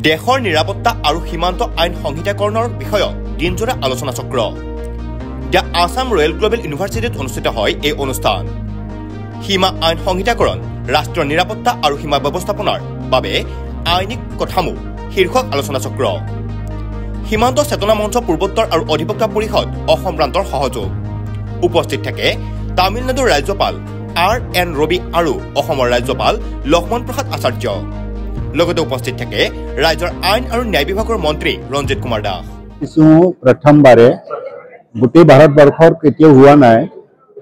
দেশৰ নিৰাপত্তা আৰু সীমান্ত আইন সংহিতাকৰণৰ বিষয়ত দিনজোৰা আলোচনা চক্ৰ দ্য আছাম ৰয়েল গ্লোবেল ইউনিভাৰ্চিটিত অনুষ্ঠিত হয় এই অনুষ্ঠান। সীমা আইন সংহিতাকৰণ, ৰাষ্ট্ৰীয় নিৰাপত্তা আৰু সীমা ব্যৱস্থাপনাৰ বাবে আইনিক কাঠামো শীৰ্ষক আলোচনা চক্ৰ। সীমান্ত চেতনা মঞ্চ পূৰ্বোত্তৰ আৰু অধিবক্তা পৰিষদ অসম প্ৰান্তৰ সহযোগ। উপস্থিত থাকে তামিলনাডুৰ ৰাজ্যপাল R.N. ৰবি আৰু অসমৰ ৰাজ্যপাল লক্ষ্মণ প্ৰসাদ আচাৰ্য। লগতে উপস্থিত থাকে ৰাজ্যৰ আইন আৰু ন্যায় বিভাগৰ মন্ত্ৰী ৰঞ্জিত কুমাৰ দাস। প্ৰথমবাৰে গোটেই ভাৰতবৰ্ষৰ কেতিয়াও হোৱা নাই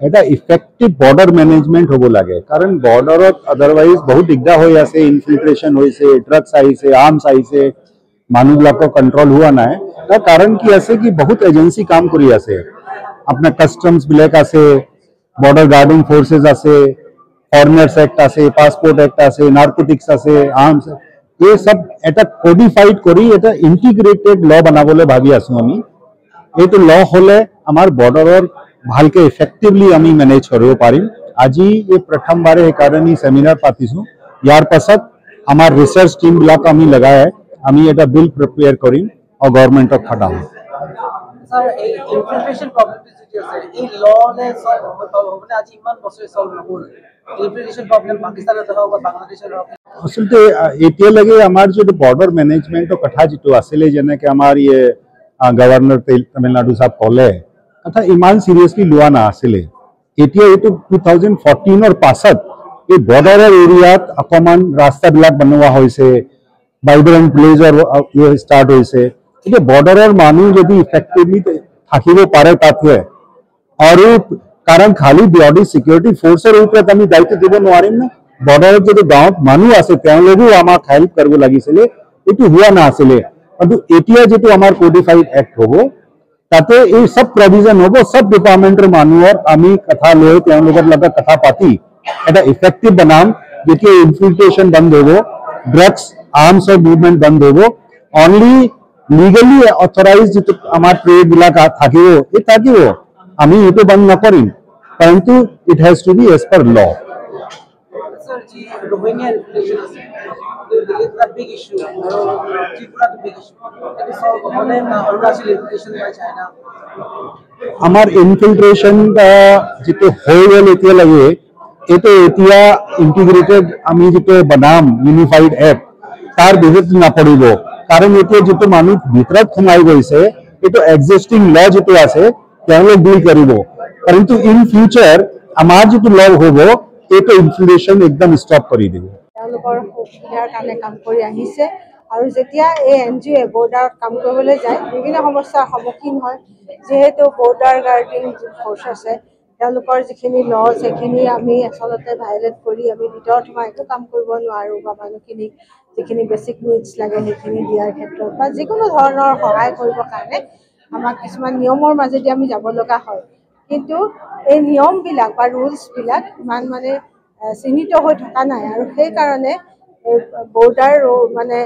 এটা ইফেক্টিভ বৰ্ডাৰ মেনেজমেণ্ট হ'ব লাগে, কাৰণ বৰ্ডাৰত আদাৰৱাইজ বহুত দিগদাৰ হৈ আছে, ইনফিল্ট্ৰেশ্যন হৈছে, ড্ৰাগছ আহিছে, আৰ্মছ আহিছে, মানুহবিলাকৰ কণ্ট্ৰল হোৱা নাই। তাৰ কাৰণ কি আছে কি বহুত এজেঞ্চি কাম কৰি আছে, আপোনাৰ কাষ্টমছ বিলাক আছে, বৰ্ডাৰ গাৰ্ডিং ফৰ্চেছ আছে, ফৰেনাৰ্ছ এক্ট আছে, পাছপোৰ্ট এক্ট আছে, নাৰ্কোটিক্স আছে, আৰ্মছ, এই সব এটা কোডিফাইড কৰি এটা ইণ্টিগ্ৰেটেড ল বনাবলৈ ভাবি আছো আমি। এইটো ল হলে আমাৰ বৰ্ডাৰৰ ভালকে ইফেক্টিভলি আমি মেনেজ কৰিব পাৰিম। আজি এই প্ৰথমবাৰে সেইকাৰণে সেমিনাৰ পাতিছো। ইয়াৰ পাছত আমাৰ ৰিচাৰ্চ টিম বিলাক আমি লগাই আমি এটা বিল প্ৰিপেয়াৰ কৰিম আৰু গভৰ্ণমেণ্টক পঠাম। স্যাৰ এই ইনফিল্ট্ৰেশন প্ৰবলেমটি যেটি আছে এই ললে সলভ হবে আজি ইমান বছৰ সলভ নহল। ইনফিল্ট্ৰেশন প্ৰবলেম পাকিস্তানত হোক বা বাংলাদেশত হোক, আচলতে এতিয়ালৈকে আমাৰ যিটো বৰ্ডাৰ মেনেজমেণ্টৰ কথা যিটো আছিলে, যেনেকৈ আমাৰ গভৰ্ণৰ তামিলনাডু সাহেব ক'লে, কথা ইমান চিৰিয়াছলি লোৱা নাছিলে। এতিয়া এইটো 2014ৰ পাছত এই বৰ্ডাৰৰ এৰিয়াত অকণমান ৰাস্তাবিলাক বনোৱা হৈছে, ভাইব্ৰেণ্ট ভিলেজৰ ষ্টাৰ্ট হৈছে। এতিয়া বৰ্ডাৰৰ মানুহ যদি ইফেক্টিভলি থাকিব পাৰে তাতে, আৰু কাৰণ খালি বডি চিকিউৰিটি ফৰ্চৰ ওপৰত আমি দায়িত্ব দিব নোৱাৰিম না। বৰ্ডাৰত যদি গাঁৱত মানুহ আছে তেওঁলোকেও আমাক হেল্প কৰিব লাগিছিলে, এইটো হোৱা নাছিলে। কিন্তু এতিয়া যিটো আমাৰ কোডিফাইড এক্ট হ'ব তাতে এই সব প্ৰভিজন হ'ব, সব ডিপাৰ্টমেণ্টৰ মানুহৰ আমি কথা লৈ তেওঁলোকৰ লগত কথা পাতি এটা ইফেক্টিভ বনাম, যেতিয়া ইনফিল্ট্ৰেশ্যন বন্ধ হ'ব, ড্ৰাগছ আৰ্মছৰ মুভমেণ্ট বন্ধ হ'ব, অনলি লিগেলি অথৰাইজ যিটো আমাৰ ট্ৰেডবিলাক থাকিব এই থাকিব, আমি এইটো বন্ধ নকৰিম, কিন্তু it has to be as per law. Sir G Rohingya infiltration আছে, এটা বিগ ইস্যু, ত্রিপুরা তো বিগ ইস্যু, এটা সলভ হলে অরুণাচল ইনফিল্ট্রেশন বা চায়না আমাৰ ইনফিল্ট্ৰেশ্যন যিটো হৈ গ'ল এতিয়ালৈকে, এইটো এতিয়া ইণ্টিগ্ৰেটেড আমি যিটো বনাম ইউনিফাইড এক্ট তাৰ ভিতৰত নপৰিব, কাৰণ এতিয়া যিটো মানুহ ভিতৰত সোমাই গৈছে এইটো এক্সিষ্টিং ল যিটো আছে তেওঁলোক ডিল কৰিব, কিন্তু ইন ফিউচাৰ আমাৰ যিটো ল হ'ব এইটো ইনফিল্ট্ৰেশ্যন একদম ষ্টপ কৰি দিব। তেওঁলোকৰ সুবিধাৰ কাৰণে কাম কৰি আহিছে, আৰু যেতিয়া এই NGO বৰ্ডাৰত কাম কৰিবলৈ যায় বিভিন্ন সমস্যাৰ সন্মুখীন হয়। যিহেতু বৰ্ডাৰ গাৰ্ডিং যি ফ'ৰ্চ আছে তেওঁলোকৰ যিখিনি ল সেইখিনি আমি আচলতে ভাইলেট কৰি আমি ভিতৰত সোমাই একো কাম কৰিব নোৱাৰোঁ, বা মানুহখিনিক যিখিনি বেছিক নিডছ লাগে সেইখিনি দিয়াৰ ক্ষেত্ৰত বা যিকোনো ধৰণৰ সহায় কৰিবৰ কাৰণে আমাক কিছুমান নিয়মৰ মাজেদি আমি যাব লগা হয়। কিন্তু এই নিয়মবিলাক বা ৰুলছবিলাক ইমান চিহ্নিত হৈ থকা নাই, আৰু সেইকাৰণে বৰ্ডাৰ মানে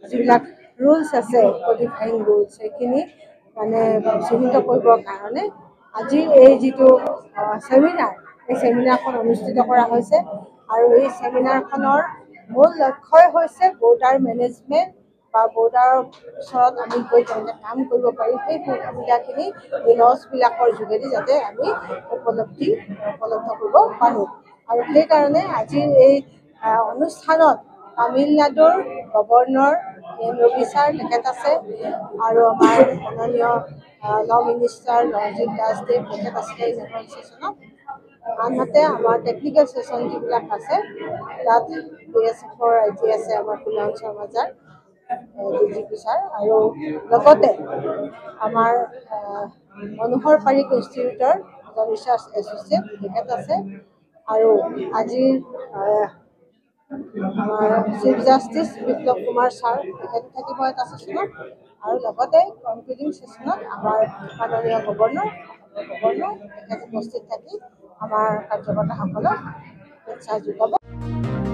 যিবিলাক ৰুলছ আছে কোডিফাইং ৰুলছ সেইখিনি চিহ্নিত কৰিবৰ কাৰণে আজি এই যিটো ছেমিনাৰ, এই ছেমিনাৰখন অনুষ্ঠিত কৰা হৈছে। আৰু এই ছেমিনাৰখনৰ মূল লক্ষ্যই হৈছে বৰ্ডাৰ মেনেজমেণ্ট বা বৰ্ডাৰৰ ওচৰত আমি গৈ কেনেকৈ কাম কৰিব পাৰিম সেই সুবিধাখিনি এই লছবিলাকৰ যোগেদি যাতে আমি উপলব্ধ কৰিব পাৰোঁ। আৰু সেইকাৰণে আজিৰ এই অনুষ্ঠানত তামিলনাডুৰ গভৰ্ণৰ N. ৰবি ছাৰ তেখেত আছে, আৰু আমাৰ মাননীয় ল মিনিষ্টাৰ ৰঞ্জিত দাসদেৱ তেখেত আছিলে এই ছেশ্যনত। আনহাতে আমাৰ টেকনিকেল ছেশ্যন যিবিলাক আছে তাত BSFৰ IG আছে আমাৰ কুলান শৰ্মাজাৰ DGP ছাৰ, আৰু লগতে আমাৰ মনোহৰ পাৰিক ইনষ্টিটিউটৰ ৰিচাৰ্চ এছ'চিয়েট তেখেত আছে, আৰু আজিৰ আমাৰ chief justice Biplab Kumar sir তেখেত থাকিব এটা ছেশ্যনত, আৰু লগতে কনক্লুডিং ছেশ্যনত আমাৰ মাননীয় গভৰ্ণৰ তেখেত উপস্থিত থাকি আমাৰ কাৰ্যকৰ্তাসকলক উৎসাহ যোগাব।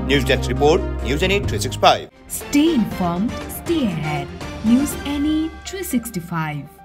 News desk report, news NE 365। Stay informed, stay ahead. News NE 365.